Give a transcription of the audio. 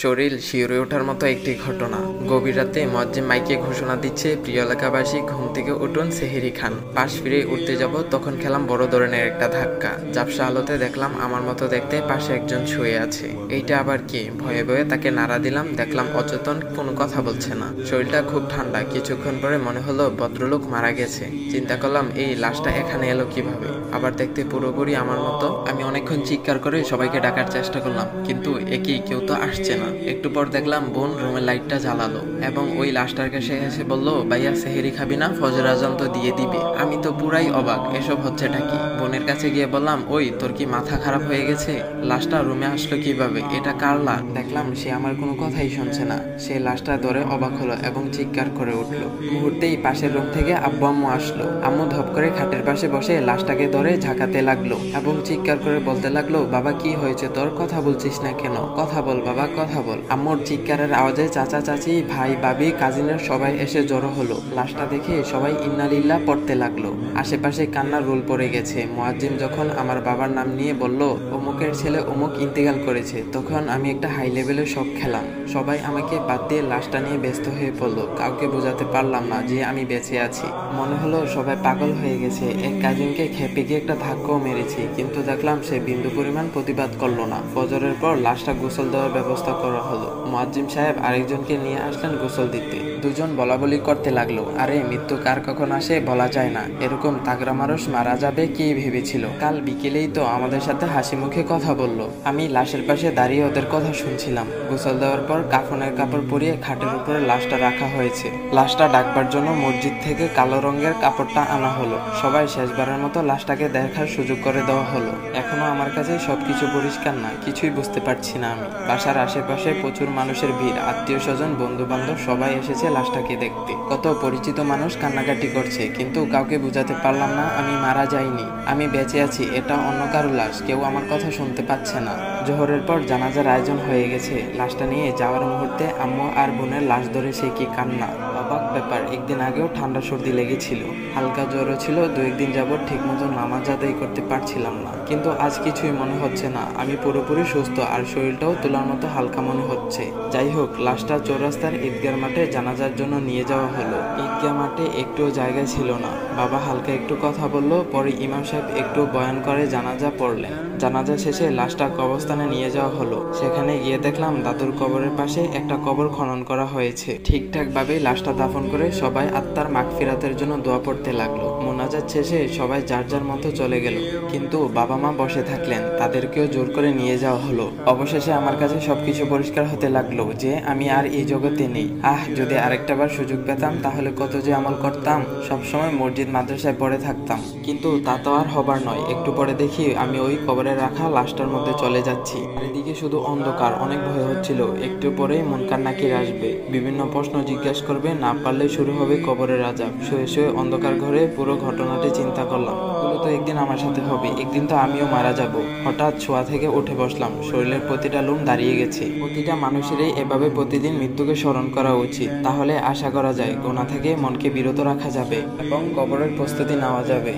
শরীর শিউরে ওঠার মতো একটি ঘটনা। গভীর রাতে মুয়াজ্জিন মাইকে ঘোষণা দিচ্ছে, প্রিয় এলাকাবাসী ঘুম থেকে উঠুন, সেহেরি খান। পাশ ফিরে উঠতে যাব, তখন খেলাম বড় ধরনের একটা ধাক্কা। ঝাপসা আলোতে দেখলাম আমার মতো দেখতে পাশে একজন শুয়ে আছে। এইটা আবার কি? ভয়ে ভয়ে তাকে নাড়া দিলাম, দেখলাম অচেতন, কোনো কথা বলছে না। শরীরটা খুব ঠান্ডা। কিছুক্ষণ পরে মনে হলো ভদ্রলোক মারা গেছে। চিন্তা করলাম এই লাশটা এখানে এলো কিভাবে। আবার দেখতে পুরোপুরি আমার মতো। আমি অনেকক্ষণ চিৎকার করে সবাইকে ডাকার চেষ্টা করলাম, কিন্তু একই কেউ তো আসছে না। একটু পর দেখলাম বোন রুমের লাইটটা জ্বালালো এবং ওই লাশটার কাছে এসে বলল, ভাইয়া সেহেরি খাবি না? ফজর আজান তো দিয়ে দিবে। আমি তো পুরাই অবাক, এসব হচ্ছেটা কি? বোনের কাছে গিয়ে বললাম, ওই তোর কি মাথা খারাপ হয়ে গেছে? লাশটা রুমে আসলো কিভাবে? এটা কার লাশ? দেখলাম সে আমার কোনো কথাই শুনছে না। সে লাশটা ধরে অবাক হলো এবং চিৎকার করে উঠলো। মুহূর্তেই পাশের রুম থেকে আব্বু আম্মু আসলো। আম্মু ধপ করে খাটের পাশে বসে লাশটাকে ধরে ঝাঁকাতে লাগলো এবং চিৎকার করে বলতে লাগলো, বাবা কি হয়েছে তোর? কথা বলছিস না কেন? কথা বল বাবা, কথা বল। আম্মুর চিৎকারের আওয়াজে চাচা চাচি, ভাই ভাবি, কাজিনের সবাই এসে জড়ো হলো। লাশটা দেখে সবাই ইন্নালিল্লাহ পড়তে লাগলো। আশেপাশে কান্নার রোল পড়ে গেছে। মুয়াজ্জিন যখন আমার বাবার নাম নিয়ে বলল, অমুকের ছেলে অমুক ইন্তেকাল করেছে, তখন আমি একটা হাই লেভেলের শক খেলাম। সবাই আমাকে বাদ দিয়ে লাশটা নিয়ে ব্যস্ত হয়ে পড়লো। কাউকে বোঝাতে পারলাম না যে আমি বেঁচে আছি। মনে হলো সবাই পাগল হয়ে গেছে। এক কাজিনকে খেপে গিয়ে একটা ধাক্কাও মেরেছি, কিন্তু দেখলাম সে বিন্দু পরিমাণ প্রতিবাদ করলো না। ফজরের পর লাশটা গোসল দেওয়ার ব্যবস্থা করা হলো। মুয়াজ্জিন সাহেব আরেকজনকে নিয়ে আসলেন গোসল দিতে। দুজন বলাবলি করতে লাগলো, আরে মৃত্যু কার কখন আসে বলা যায় না, এরকম তাগড়া মানুষ মারা যাবে কে ভেবেছিল? কাল বিকেলেই তো আমাদের সাথে হাসি মুখে কথা বললো। আমি লাশের পাশে দাঁড়িয়ে ওদের কথা শুনছিলাম। গোসল দেওয়ার পর কাফনের কাপড় পরিয়ে খাটের উপরে লাশটা রাখা হয়েছে। লাশটা ডাকবার জন্য মসজিদ থেকে কালো রঙের কাপড়টা আনা হলো। সবাই শেষবারের মতো লাশটাকে দেখার সুযোগ করে দেওয়া হলো। এখনো আমার কাছে সবকিছু পরিষ্কার না, কিছুই বুঝতে পারছি না আমি। বাসার আশেপাশে প্রচুর মানুষের ভিড়, আত্মীয় স্বজন, বন্ধু বান্ধব সবাই এসেছে লাশটাকে দেখতে। কত পরিচিত মানুষ কান্নাকাটি করছে, কিন্তু কাউকে বুঝাতে পারলাম না আমি মারা যাইনি, আমি বেঁচে আছি। এটা অন্য কারো লাশ, কেউ আমার কথা শুনতে পাচ্ছে না। জোহরের পর জানাজার আয়োজন হয়ে গেছে। লাশটা নিয়ে যাওয়ার মুহূর্তে আম্মু আর বোনের লাশ ধরে সে কি কান্না! অবাক ব্যাপার, একদিন আগেও ঠান্ডা সর্দি লেগেছিল, হালকা জ্বরও ছিল। 2-1 দিন যাবত ঠিক মতো নামাজ আদায় করতে পারছিলাম না, কিন্তু আজ কিছুই মনে হচ্ছে না। আমি পুরোপুরি সুস্থ আর শরীরটাও তোলার মতো হালকা মনে হচ্ছে। যাই হোক, লাশটা চৌরাস্তার ঈদগাহ মাঠে জানাজার জন্য নিয়ে যাওয়া হলো। ঈদগাহ মাঠে একটুও জায়গা ছিল না। বাবা হালকা একটু কথা বললো, পরে ইমাম সাহেব একটু বয়ান করে জানাজা পড়লেন। জানাজা শেষে লাশটা কবরস্থানে নিয়ে যাওয়া হলো। সেখানে গিয়ে দেখলাম দাদুর কবরের পাশে একটা কবর খনন করা হয়েছে। ঠিকঠাক ভাবে লাশটা দাফন করে সবাই আত্মার মাগফিরাতের জন্য দোয়া পড়তে লাগলো। মোনাজাত শেষে সবাই যার যার মতো চলে গেল, কিন্তু বাবা মা বসে থাকলেন, তাদেরকেও জোর করে নিয়ে যাওয়া হলো। অবশেষে আমার কাছে সবকিছু পরিষ্কার হতে লাগলো যে আমি আর এই জগতে নেই। যদি আরেকটা বার সুযোগ পেতাম তাহলে কত যে আমল করতাম। সবসময় মসজিদ মাদ্রাসায় পড়ে থাকতাম, কিন্তু তা তো আর হবার নয়। একটু পরে দেখি আমি ওই কবরে রাখা লাশটার মধ্যে চলে যাচ্ছি। এদিকে শুধু অন্ধকার, অনেক ভয় হচ্ছিল। একটু পরেই মুনকার নাকির আসবে, বিভিন্ন প্রশ্ন জিজ্ঞাসা করবে, না পারলে শুরু হবে কবরের আযাব। শুয়ে শুয়ে অন্ধকার ঘরে পুরো ঘটনাটি চিন্তা করলাম। এগুলো তো একদিন আমার সাথে হবে, একদিন তো আমিও মারা যাব। হঠাৎ শোয়া থেকে উঠে বসলাম, শরীরের প্রতিটা লোম দাঁড়িয়ে গেছে। প্রতিটা মানুষেরই এভাবে প্রতিদিন মৃত্যুকে স্মরণ করা উচিত, তাহলে আশা করা যায় গুনাহ থেকে মনকে বিরত রাখা যাবে এবং কবরের প্রস্তুতি নেওয়া যাবে।